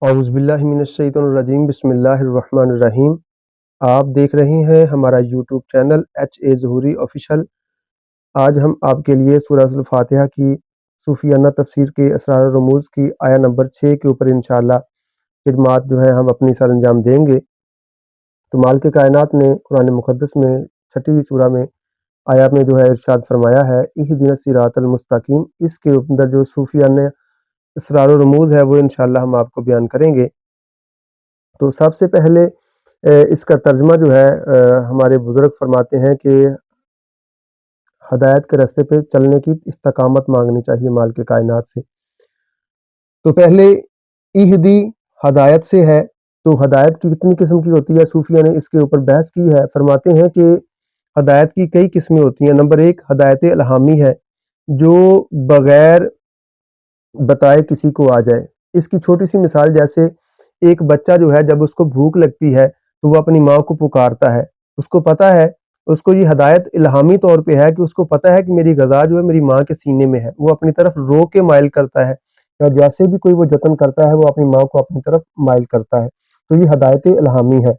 اعوذ باللہ من الشیطان الرجیم، بسم اللہ الرحمن الرحیم۔ آپ دیکھ رہے ہیں ہمارا یوٹیوب چینل HA ظہوری آفیشل۔ آج ہم آپ کے لیے سورۃ الفاتحہ کی صوفیانہ تفسیر کے اسرار و رموز کی آیا نمبر 6 کے اوپر انشاءاللہ خدمات جو ہیں ہم اپنی سر انجام دیں گے۔ تو مالک کائنات نے قرآن مقدس میں 6 سورہ میں آیا میں جو ہے ارشاد فرمایا ہے اہدنا الصراط المستقیم۔ اس کے اندر جو صوفیانہ اسرار و رموز ہے وہ انشاءاللہ ہم آپ کو بیان کریں گے۔ تو سب سے پہلے اس کا ترجمہ جو ہے ہمارے بزرگ فرماتے ہیں کہ ہدایت کے راستے پہ چلنے کی استقامت مانگنی چاہیے مالک کائنات سے۔ تو پہلے اہدی ہدایت سے ہے، تو ہدایت کی کتنی قسم کی ہوتی ہے؟ صوفیہ نے اس کے اوپر بحث کی ہے۔ فرماتے ہیں کہ ہدایت کی کئی قسمیں ہوتی ہیں۔ نمبر 1 ہدایت الہامی ہے، جو بغیر بتائے کسی کو آ جائے۔ اس کی چھوٹی سی مثال جیسے ایک بچہ جو ہے جب اس کو بھوک لگتی ہے تو وہ اپنی ماں کو پکارتا ہے، اس کو پتہ ہے، اس کو یہ ہدایت الہامی طور پہ ہے کہ اس کو پتہ ہے کہ میری غذا جو ہے میری ماں کے سینے میں ہے، وہ اپنی طرف رو کے مائل کرتا ہے، یا جیسے بھی کوئی وہ جتن کرتا ہے وہ اپنی ماں کو اپنی طرف مائل کرتا ہے۔ تو یہ ہدایت الہامی ہے۔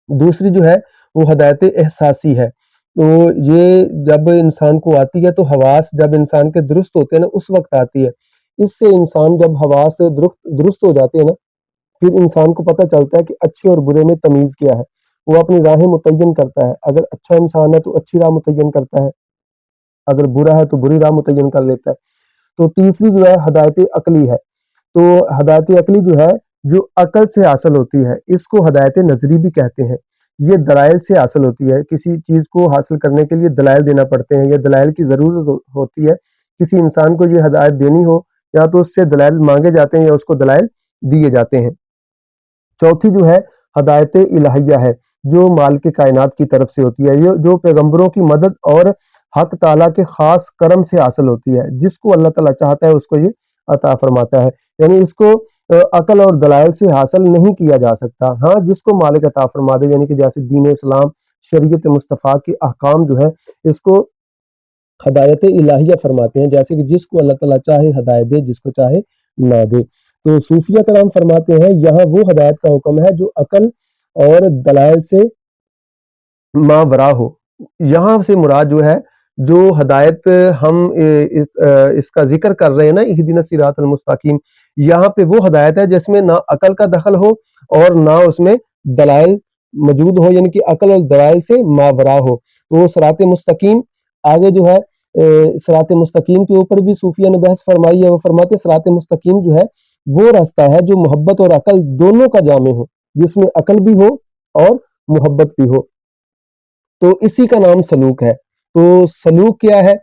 دوسری جو ہے وہ ہدایت احساسی ہے۔ تو یہ جب انسان کو آتی ہے تو حواس جب انسان کے درست ہوتے ہیں نا اس وقت آتی ہے۔ اس سے انسان جب حواس سے درست ہو جاتے ہیں نا، پھر انسان کو پتہ چلتا ہے کہ اچھے اور برے میں تمیز کیا ہے، وہ اپنی راہیں متعین کرتا ہے۔ اگر اچھا انسان ہے تو اچھی راہ متعین کرتا ہے، اگر برا ہے تو بری راہ متعین کر لیتا ہے۔ تو تیسری جو ہے ہدایت عقلی ہے۔ تو ہدایت عقلی جو ہے جو عقل سے حاصل ہوتی ہے، اس کو ہدایت نظری بھی کہتے ہیں۔ یہ دلائل سے حاصل ہوتی ہے، کسی چیز کو حاصل کرنے کے لیے دلائل دینا پڑتے ہیں، یا دلائل کی ضرورت ہوتی ہے۔ کسی انسان کو یہ ہدایت دینی ہو یا تو اس سے دلائل مانگے جاتے ہیں یا اس کو دلائل دیے جاتے ہیں۔ چوتھی جو ہے ہدایت الہیہ ہے، جو مالک کائنات کی طرف سے ہوتی ہے، یہ جو پیغمبروں کی مدد اور حق تعالیٰ کے خاص کرم سے حاصل ہوتی ہے۔ جس کو اللہ تعالیٰ چاہتا ہے اس کو یہ عطا فرماتا ہے، یعنی اس کو عقل اور دلائل سے حاصل نہیں کیا جا سکتا۔ ہاں جس کو مالک عطا فرما دے، یعنی کہ جیسے دین اسلام، شریعت مصطفیٰ کے احکام جو ہے اس کو ہدایت الہیہ فرماتے ہیں، جیسے کہ جس کو اللہ تعالیٰ چاہے ہدایت دے، جس کو چاہے نہ دے۔ تو صوفیہ کرام فرماتے ہیں یہاں وہ ہدایت کا حکم ہے جو عقل اور دلائل سے ماورا ہو۔ یہاں سے مراد جو ہے جو ہدایت ہم اس کا ذکر کر رہے ہیں نا اہدنا الصراط المستقیم، یہاں پہ وہ ہدایت ہے جس میں نہ عقل کا دخل ہو اور نہ اس میں دلائل موجود ہو، یعنی کہ عقل اور دلائل سے ماورا ہو۔ تو صراط مستقیم آگے جو ہے صراط مستقیم کے اوپر بھی صوفیہ نے بحث فرمائی ہے۔ وہ فرماتے ہیں صراط مستقیم جو ہے وہ راستہ ہے جو محبت اور عقل دونوں کا جامع ہو، جس میں عقل بھی ہو اور محبت بھی ہو، تو اسی کا نام سلوک ہے۔ تو سلوک کیا ہے؟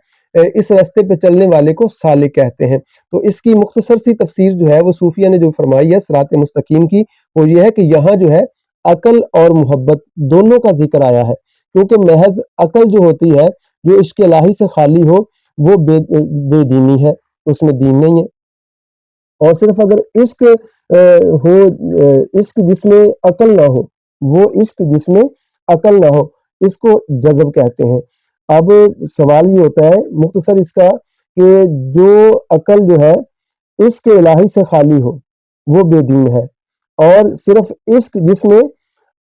اس راستے پہ چلنے والے کو سالک کہتے ہیں۔ تو اس کی مختصر سی تفسیر جو ہے وہ صوفیہ نے جو فرمائی ہے صراط مستقیم کی، وہ یہ ہے کہ یہاں جو ہے عقل اور محبت دونوں کا ذکر آیا ہے، کیونکہ محض عقل جو ہوتی ہے جو عشق الہی سے خالی ہو وہ بے دینی ہے، اس میں دین نہیں ہے۔ اور صرف اگر عشق ہو، عشق جس میں عقل نہ ہو، وہ عشق جس میں عقل نہ ہو، اس کو جذب کہتے ہیں۔ اب سوال یہ ہوتا ہے مختصر اس کا کہ جو عقل جو ہے عشق الہی سے خالی ہو وہ بے دین ہے، اور صرف عشق جس میں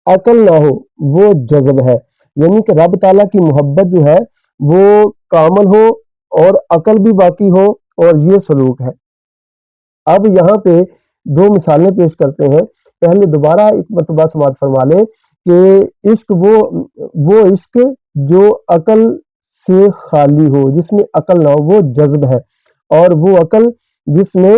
عقل نہ ہو وہ جذب ہے، یعنی کہ رب تعالیٰ کی محبت جو ہے وہ کامل ہو اور عقل بھی باقی ہو، اور یہ سلوک ہے۔ اب یہاں پہ دو مثالیں پیش کرتے ہیں۔ پہلے دوبارہ ایک مرتبہ سماعت فرما لیں کہ عشق وہ عشق جو عقل سے خالی ہو، جس میں عقل نہ ہو، وہ جذب ہے، اور وہ عقل جس میں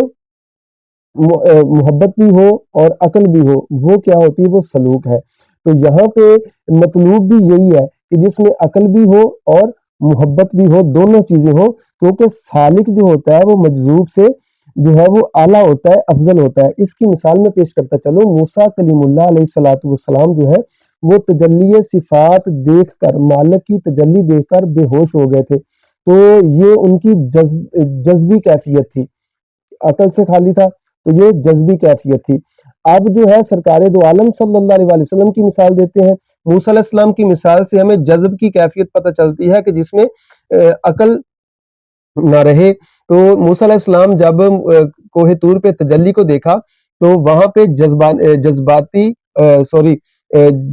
محبت بھی ہو اور عقل بھی ہو وہ کیا ہوتی ہے؟ وہ سلوک ہے۔ تو یہاں پہ مطلوب بھی یہی ہے کہ جس میں عقل بھی ہو اور محبت بھی ہو، دونوں چیزیں ہو، کیونکہ سالک جو ہوتا ہے وہ مجذوب سے جو ہے وہ اعلیٰ ہوتا ہے، افضل ہوتا ہے۔ اس کی مثال میں پیش کرتا چلو، موسیٰ کلیم اللہ علیہ الصلوۃ والسلام جو ہے وہ تجلی صفات دیکھ کر، مالک کی تجلی دیکھ کر بے ہوش ہو گئے تھے۔ تو یہ ان کی جذبی کیفیت تھی، عقل سے خالی تھا تو یہ جذبی کیفیت تھی۔ اب جو ہے سرکار دو عالم صلی اللہ علیہ وسلم کی مثال دیتے ہیں۔ موسیٰ علیہ السلام کی مثال سے ہمیں جذب کی کیفیت پتہ چلتی ہے کہ جس میں عقل نہ رہے۔ تو موسیٰ علیہ السلام جب کوہ طور پہ تجلی کو دیکھا تو وہاں پہ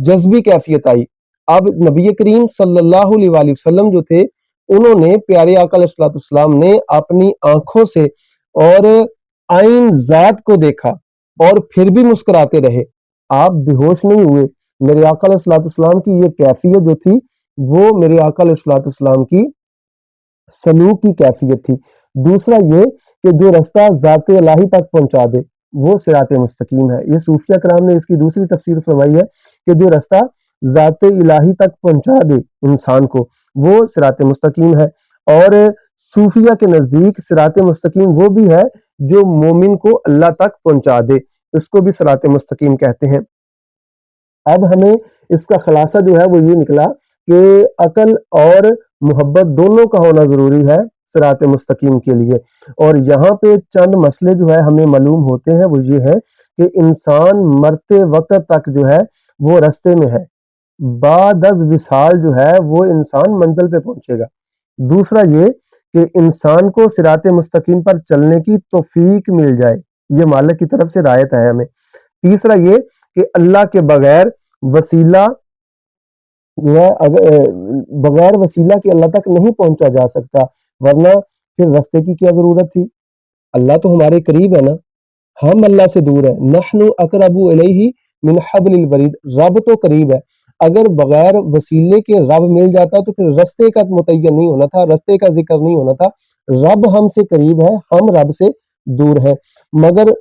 جذبی کیفیت آئی. اب نبی کریم صلی اللہ علیہ وآلہ وسلم جو تھے انہوں نے پیارے آقا علیہ الصلوۃ والسلام نے اپنی آنکھوں سے اور عین ذات کو دیکھا اور پھر بھی مسکراتے رہے. آپ بے ہوش نہیں ہوئے. میرے آقا علیہ الصلوۃ والسلام کی یہ کیفیت جو تھی وہ میرے آقا علیہ الصلوۃ والسلام کی سلوک کی کیفیت تھی. دوسرا یہ کہ جو رستہ ذات الہی تک پہنچا دے وہ صراط مستقیم ہے. یہ صوفیہ کرام نے اس کی دوسری تفسیر فرمائی ہے کہ جو رستہ ذات الہی تک پہنچا دے انسان کو وہ صراط مستقیم ہے. اور صوفیہ کے نزدیک صراط مستقیم وہ بھی ہے جو مومن کو اللہ تک پہنچا دے، اس کو بھی صراط مستقیم کہتے ہیں. اب ہمیں اس کا خلاصہ جو ہے وہ یہ نکلا کہ عقل اور محبت دونوں کا ہونا ضروری ہے صراط مستقیم کے لیے. اور یہاں پہ چند مسئلے جو ہے ہمیں معلوم ہوتے ہیں، وہ یہ ہے کہ انسان مرتے وقت تک جو ہے وہ رستے میں ہے، بعد از وصال جو ہے وہ انسان منزل پہ پہنچے گا. دوسرا یہ کہ انسان کو صراط مستقیم پر چلنے کی توفیق مل جائے، یہ مالک کی طرف سے رعایت ہے ہمیں. تیسرا یہ کہ اللہ کے بغیر وسیلہ جو ہے بغیر وسیلہ کے اللہ تک نہیں پہنچا جا سکتا، ورنہ پھر رستے کی کیا ضرورت تھی؟ اللہ تو ہمارے قریب ہے نا، ہم اللہ سے دور ہیں. نحن اقرب الیہ من حبل الورید، رب تو قریب ہے. اگر بغیر وسیلے کے رب مل جاتا تو پھر رستے کا متعین نہیں ہونا تھا، رستے کا ذکر نہیں ہونا تھا. رب ہم سے قریب ہے، ہم رب سے دور ہیں. مگر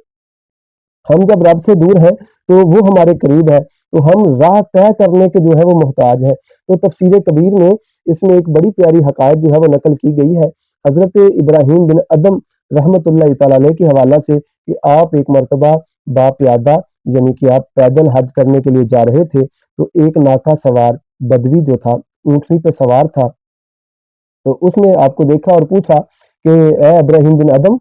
ہم جب رب سے دور ہیں تو وہ ہمارے قریب ہے، تو ہم راہ طے کرنے کے جو ہے وہ محتاج ہیں. تو تفسیر کبیر میں اس میں ایک بڑی پیاری حقائق جو ہے وہ نقل کی گئی ہے حضرت ابراہیم بن ادم رحمت اللہ تعالی علیہ کے حوالہ سے کہ آپ ایک مرتبہ باپیادہ یعنی کہ آپ پیدل حج کرنے کے لیے جا رہے تھے، تو ایک ناکا سوار بدوی جو تھا اونٹنی پہ سوار تھا، تو اس نے آپ کو دیکھا اور پوچھا کہ اے ابراہیم بن ادم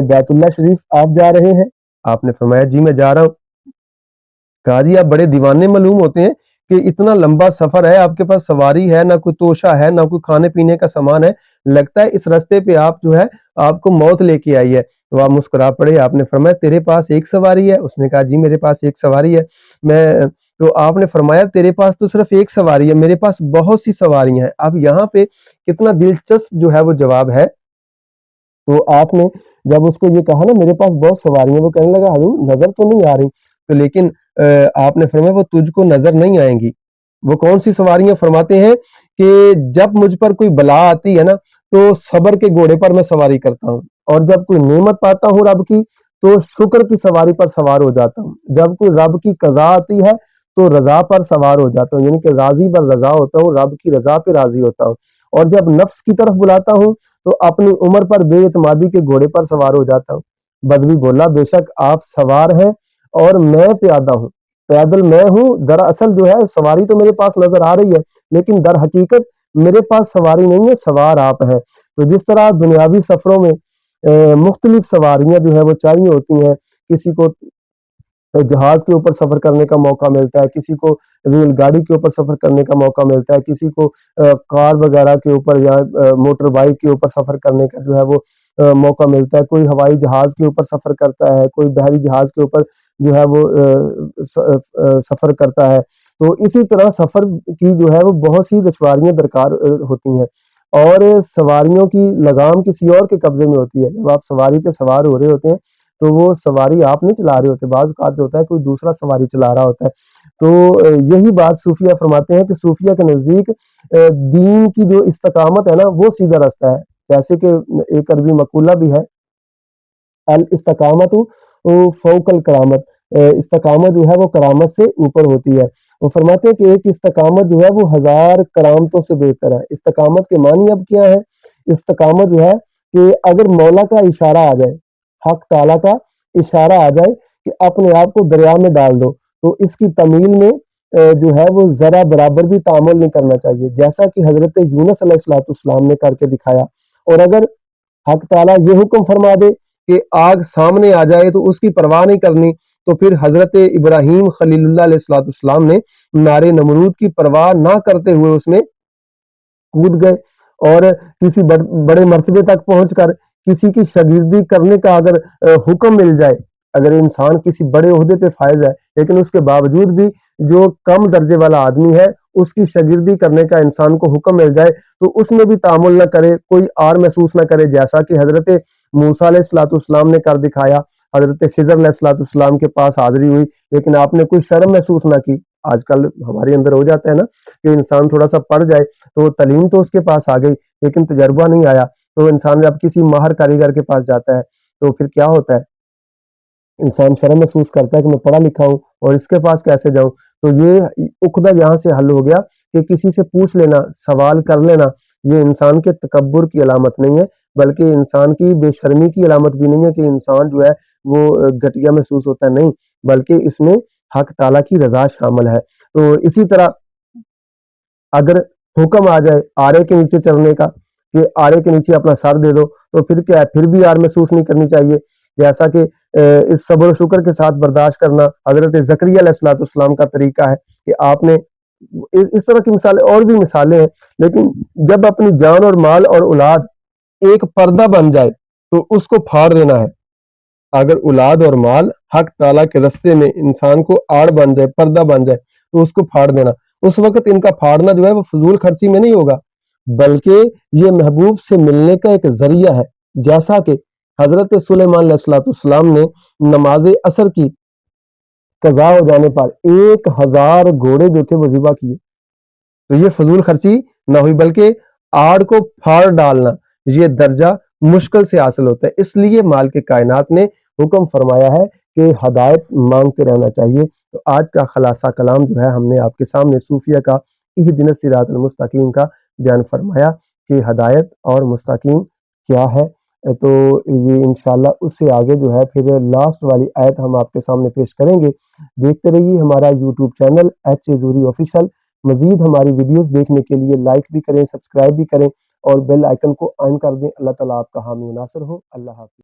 بیت اللہ شریف آپ جا رہے ہیں؟ آپ نے فرمایا جی میں جا رہا ہوں. کہا جی آپ بڑے دیوانے معلوم ہوتے ہیں کہ اتنا لمبا سفر ہے، آپ کے پاس سواری ہے، نہ کوئی توشہ ہے، نہ کوئی کھانے پینے کا سامان ہے، لگتا ہے اس رستے پہ آپ جو ہے آپ کو موت لے کے آئی ہے. تو آپ مسکرا پڑے. آپ نے فرمایا تیرے پاس ایک سواری ہے؟ اس نے کہا جی میرے پاس ایک سواری ہے. تو آپ نے فرمایا تیرے پاس تو صرف ایک سواری ہے، میرے پاس بہت سی سواریاں ہیں. اب یہاں پہ کتنا دلچسپ جو ہے وہ جواب ہے. تو آپ نے جب اس کو یہ کہا نا میرے پاس بہت سواریاں، وہ کہنے لگا حضور نظر تو نہیں آ رہی. تو لیکن آپ نے فرمایا وہ تجھ کو نظر نہیں آئیں گی. وہ کون سی سواریاں؟ فرماتے ہیں کہ جب مجھ پر کوئی بلا آتی ہے نا تو صبر کے گھوڑے پر میں سواری کرتا ہوں، اور جب کوئی نعمت پاتا ہوں رب کی تو شکر کی سواری پر سوار ہو جاتا ہوں. جب کوئی رب کی قضا آتی ہے تو رضا پر سوار ہو جاتا ہوں، یعنی کہ راضی پر رضا ہوتا ہوں، رب کی رضا پہ راضی ہوتا ہوں. اور جب نفس کی طرف بلاتا ہوں تو اپنی عمر پر بے اعتمادی کے گھوڑے پر سوار ہو جاتا ہوں. بدوی بولا بے شک آپ سوار ہیں اور میں پیادہ ہوں، پیدل میں ہوں. دراصل جو ہے سواری تو میرے پاس نظر آ رہی ہے، لیکن در حقیقت میرے پاس سواری نہیں ہے، سوار آپ ہیں. تو جس طرح دنیاوی سفروں میں مختلف سواریاں جو ہے وہ چاہیے ہوتی ہیں، کسی کو جہاز کے اوپر سفر کرنے کا موقع ملتا ہے، کسی کو ریل گاڑی کے اوپر سفر کرنے کا موقع ملتا ہے، کسی کو کار وغیرہ کے اوپر یا موٹر بائک کے اوپر سفر کرنے کا جو ہے وہ موقع ملتا ہے. کوئی ہوائی جہاز کے اوپر سفر کرتا ہے، کوئی بحری جہاز کے اوپر جو ہے وہ سفر کرتا ہے. تو اسی طرح سفر کی جو ہے وہ بہت سی دشواریاں درکار ہوتی ہیں، اور سواریوں کی لگام کسی اور کے قبضے میں ہوتی ہے. جب آپ سواری پہ سوار ہو رہے ہوتے ہیں تو وہ سواری آپ نہیں چلا رہے ہوتے، بعض اوقات ہوتا ہے کوئی دوسرا سواری چلا رہا ہوتا ہے. تو یہی بات صوفیہ فرماتے ہیں کہ صوفیہ کے نزدیک دین کی جو استقامت ہے نا وہ سیدھا راستہ ہے. جیسے کہ ایک عربی مقولہ بھی ہے الاستقامت فوق الکرامت، استقامت جو ہے وہ کرامت سے اوپر ہوتی ہے. وہ فرماتے ہیں کہ ایک استقامت جو ہے وہ 1000 کرامتوں سے بہتر ہے. استقامت کے معنی اب کیا ہے؟ استقامت جو ہے کہ اگر مولا کا اشارہ آ جائے، حق تعالیٰ کا اشارہ آ جائے کہ اپنے آپ کو دریا میں ڈال دو، تو اس کی تمیل میں جو ہے وہ ذرا برابر بھی تعامل نہیں کرنا چاہیے، جیسا کہ حضرت یونس علیہ الصلوۃ والسلام نے کر کے دکھایا. اور اگر حق تعالیٰ یہ حکم فرما دے کہ آگ سامنے آ جائے تو اس کی پرواہ نہیں کرنی، تو پھر حضرت ابراہیم خلیل اللہ علیہ الصلوۃ والسلام نے نار نمرود کی پرواہ نہ کرتے ہوئے اس میں کود گئے. اور کسی بڑے مرتبے تک پہنچ کر کسی کی شاگردی کرنے کا اگر حکم مل جائے اگر انسان کسی بڑے عہدے پہ فائز ہے لیکن اس کے باوجود بھی جو کم درجے والا آدمی ہے اس کی شاگردی کرنے کا انسان کو حکم مل جائے تو اس میں بھی تعامل نہ کرے، کوئی آر محسوس نہ کرے، جیسا کہ حضرت موسیٰ علیہ الصلوۃ والسلام نے کر دکھایا، حضرت خضر علیہ الصلوۃ والسلام کے پاس حاضری ہوئی لیکن آپ نے کوئی شرم محسوس نہ کی۔ آج کل ہمارے اندر ہو جاتا ہے نا کہ انسان تھوڑا سا پڑھ جائے تو تعلیم تو اس کے پاس آ گئی لیکن تجربہ نہیں آیا، تو انسان جب کسی ماہر کاریگر کے پاس جاتا ہے تو پھر کیا ہوتا ہے، انسان شرم محسوس کرتا ہے کہ میں پڑھا لکھا ہوں اور اس کے پاس کیسے جاؤں۔ تو یہ عقدہ یہاں سے حل ہو گیا کہ کسی سے پوچھ لینا، سوال کر لینا، یہ انسان کے تکبر کی علامت نہیں ہے بلکہ انسان کی بے شرمی کی علامت بھی نہیں ہے کہ انسان جو ہے وہ گھٹیا محسوس ہوتا ہے، نہیں، بلکہ اس میں حق تعالیٰ کی رضا شامل ہے۔ تو اسی طرح اگر حکم آ جائے آرے کے نیچے چلنے کا کہ آرے کے نیچے اپنا سر دے دو تو پھر کیا ہے، پھر بھی آر محسوس نہیں کرنی چاہیے، جیسا کہ اس صبر و شکر کے ساتھ برداشت کرنا حضرت زکریا علیہ الصلوۃ والسلام کا طریقہ ہے کہ آپ نے اس طرح کی مثالیں اور بھی مثالیں ہیں، لیکن جب اپنی جان اور مال اور اولاد ایک پردہ بن جائے تو اس کو پھاڑ دینا ہے۔ اگر اولاد اور مال حق تعالیٰ کے رستے میں انسان کو آڑ بن جائے، پردہ بن جائے تو اس کو پھاڑ دینا، اس وقت ان کا پھاڑنا جو ہے وہ فضول خرچی میں نہیں ہوگا بلکہ یہ محبوب سے ملنے کا ایک ذریعہ ہے، جیسا کہ حضرت سلیمان علیہ الصلوۃ والسلام نے نماز عصر کی قضا ہو جانے پر 1000 گھوڑے جو تھے وہ ذبح کیے، تو یہ فضول خرچی نہ ہوئی بلکہ آڑ کو پھاڑ ڈالنا یہ درجہ مشکل سے حاصل ہوتا ہے۔ اس لیے مالک کائنات نے حکم فرمایا ہے کہ ہدایت مانگتے رہنا چاہیے۔ تو آج کا خلاصہ کلام جو ہے ہم نے آپ کے سامنے صوفیہ کا اہدنا الصراط المستقیم کا بیان فرمایا کہ ہدایت اور مستقیم کیا ہے۔ تو یہ انشاءاللہ اس سے آگے جو ہے پھر لاسٹ والی آیت ہم آپ کے سامنے پیش کریں گے۔ دیکھتے رہیے ہمارا یوٹیوب چینل ایچ اے زوری آفیشل۔ مزید ہماری ویڈیوز دیکھنے کے لیے لائک بھی کریں، سبسکرائب بھی کریں اور بیل آئیکن کو آن کر دیں۔ اللہ تعالیٰ آپ کا حامی و ناصر ہو۔ اللہ حافظ۔